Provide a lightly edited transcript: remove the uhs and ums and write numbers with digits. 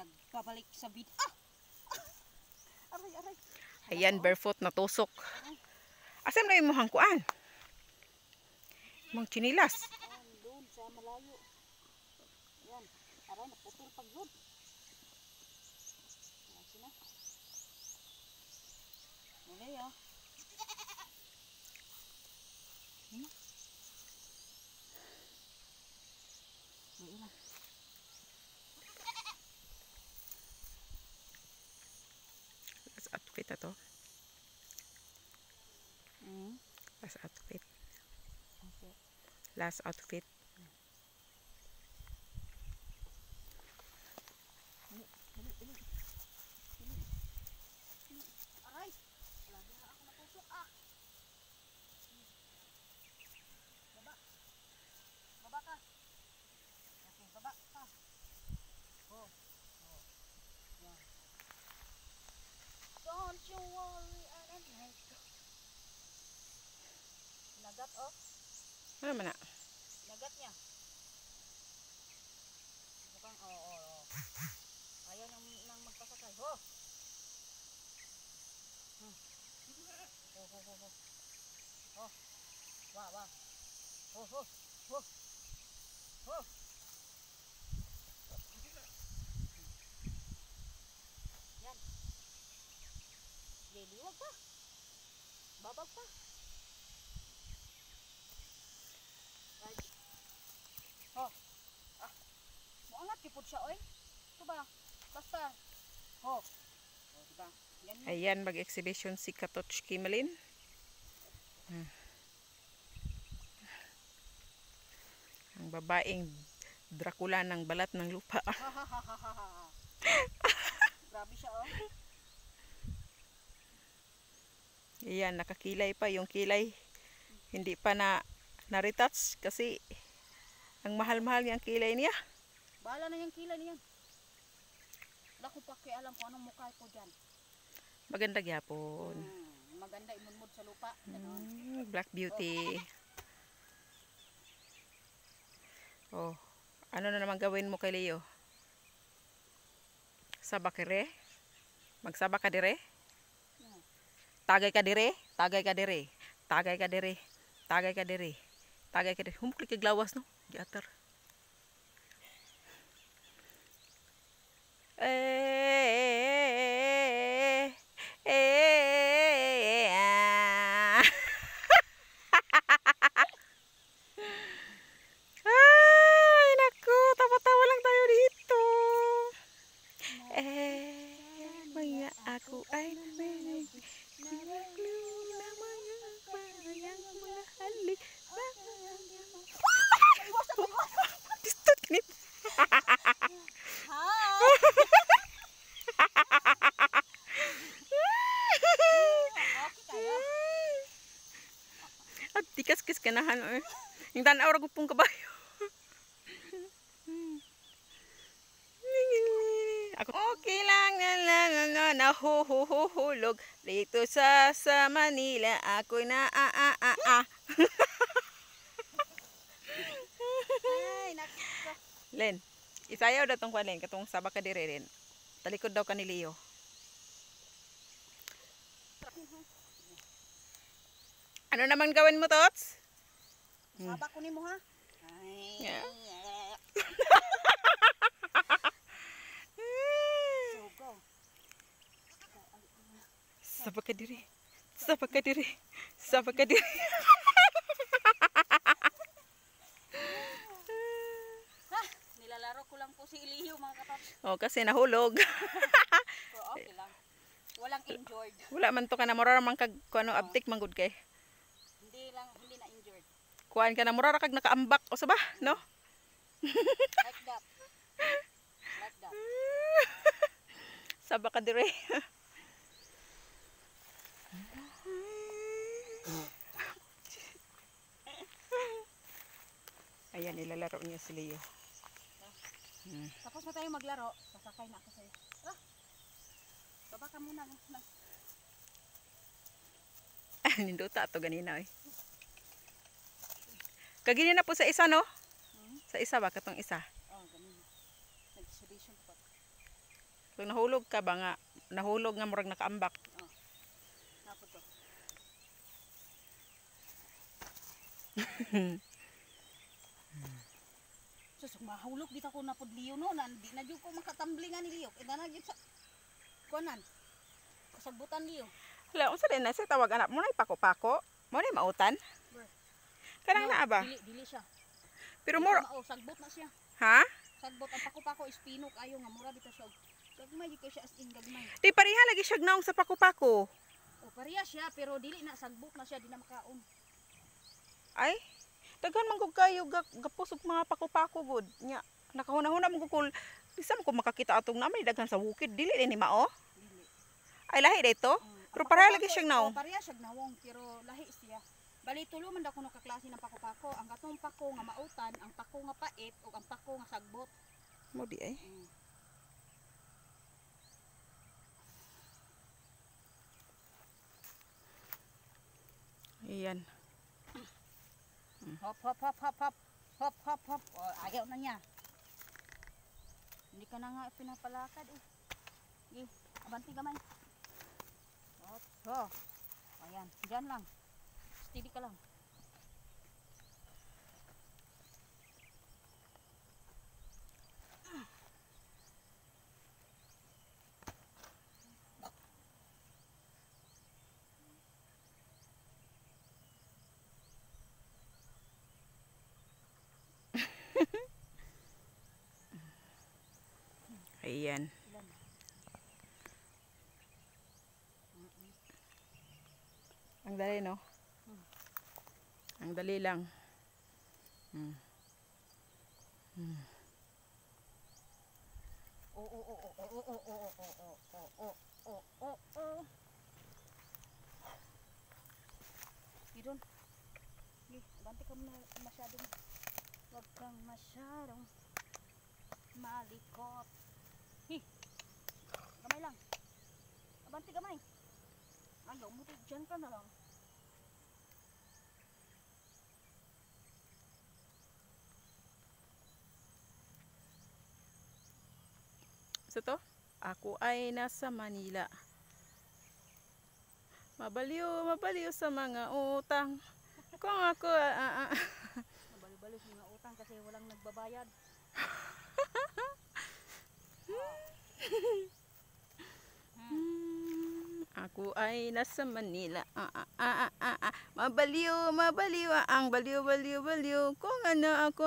Nagpabalik sa bid. Aray, aray. Ayan, barefoot na tusok. Asam na yung muhang kuan? Mong chinilas. Doon sa malayo. Yan. Aray, naputol pag doon. Ayan na. Mulay ah. Mulay. Last outfit na to. Last outfit. Okay. Last outfit. Aray! Lagi na ako natusok Baba. Baba ka. Okay, baba ka. Oh. Yan. Don't you worry, I don't like you. Nagat Ano man na? Nagat niya. Mukhang ayaw nang magpasakay. Ho! Ho! Wa. Ho! Yan. Liwag pa. Babag pa. Right. Muangat kipod siya, oy. Ito ba? Basta. Diba? Ganyan. Ayan, mag-exhibition si Katoch Kimalin. Ang babaeng Dracula ng balat ng lupa. Grabe siya, Ayan, nakakilay pa yung kilay. Hindi pa na-retouch kasi ang mahal-mahal niyang kilay niya. Bahala na yung kilay niyan. Wala ko pakialam kung anong mukha ko dyan. Maganda gyapon. Maganda imunmud sa lupa. Black Beauty. Oh, ano na naman gawin mo kay Leo? Sabak dire? Magsabak ka dire? Tagay ka dire? Tagay ka dire? Tagay ka dire? Tagay ka dire? Tagay ka dire? Humukli kay glawas no? Giatar. Ay, naku, tawa-tawa lang tayo dito. Maya ako ay distot kanit. At tikas-kis kanahan eh. Yung tanaw ra gupong kabayo. Ako okay lang na nahuhulog dito sa Manila. Ako'y Ay, nakita. Len, isayaw daw tong Len katong sabak ka dire rin. Talikod daw ka ni Leo. Ano naman gawin mo, Tots? Sabak ko ni mo ha. Ay. Yeah. Sugo. Sabak ka dire. Sabak ka dire. Sabak ka dire. Nilalaro ko lang po si Iliyo mga kapats. Oh, kasi nahulog. Pero okay lang. Walang injured. Wala man to ka na mura man kag kuno abtik manggod kay. Hindi na injured. Kuan ka na mura kag nakaambak o sa ba, no? Like that. Like that. Sabak ka dire. Ayan, ilalaro niya si Leo. Tapos na tayo maglaro. Sasakay na ako sa'yo. Tara. Baba ka muna. Ninduta to ganina eh. Kagini na po sa isa no? Sa isa ba katong isa? Oh, ganun. Nag-exhibition pa. Kung nahulog ka ba nga, nahulog nga murag nakaambak. Napo to. Sus, mahulog dito ko na liyo no. Di na dyan ko makatamblingan ni liyo. Ina na dyan sa... Kuanan. Kasagbutan liyo. Hala, unsa din na siya tawag anak mo na ipako-pako? Mo na mautan? Kanang naa ba? Dili siya. Pero mo, Sagbot na siya. ha? Sagbot ang pako-pako is pinok ayo nga mura bitaw siya. Gagmay di kay siya as in gagmay. Di pareha lagi siya gnaong sa pako-pako. O pareha siya pero dili na sagbot na siya di na makaon. Ay, daghan man kog kayo gapos og mga pako-pako gud. Nya, nakahuna-huna man kog bisa man ko makakita atong namay daghan sa bukid dili ni mao. Dili. Ay lahi dito. Pero pareha lagi siya gnaong. Pareha siya gnawong pero lahi siya. Bali tulo man daw kuno ka klase ng pako-pako. Ang katong pako nga mautan, ang pako nga pait ug ang pako nga sagbot. Mo di ay. Ayan. Hop hop hop hop hop. Hop hop hop. O, ayaw na niya. Hindi ka na nga pinapalakad eh. Sige, abanti gamay. Hop. So. Ayan, diyan lang. Steady ka lang. Ayan. Ang dali no? Ang dali lang. Idon. Abanti ka muna masyadong. Huwag kang masyadong malikot. Gamay lang. Abanti gamay. Ayaw mo dyan ka na lang. Sa to? Ako ay nasa Manila. Mabaliw sa mga utang. Kung ako Mabali-bali sa mga utang kasi walang nagbabayad. Ako ay nasa Manila. Mabaliw ang baliw. Kung ano ako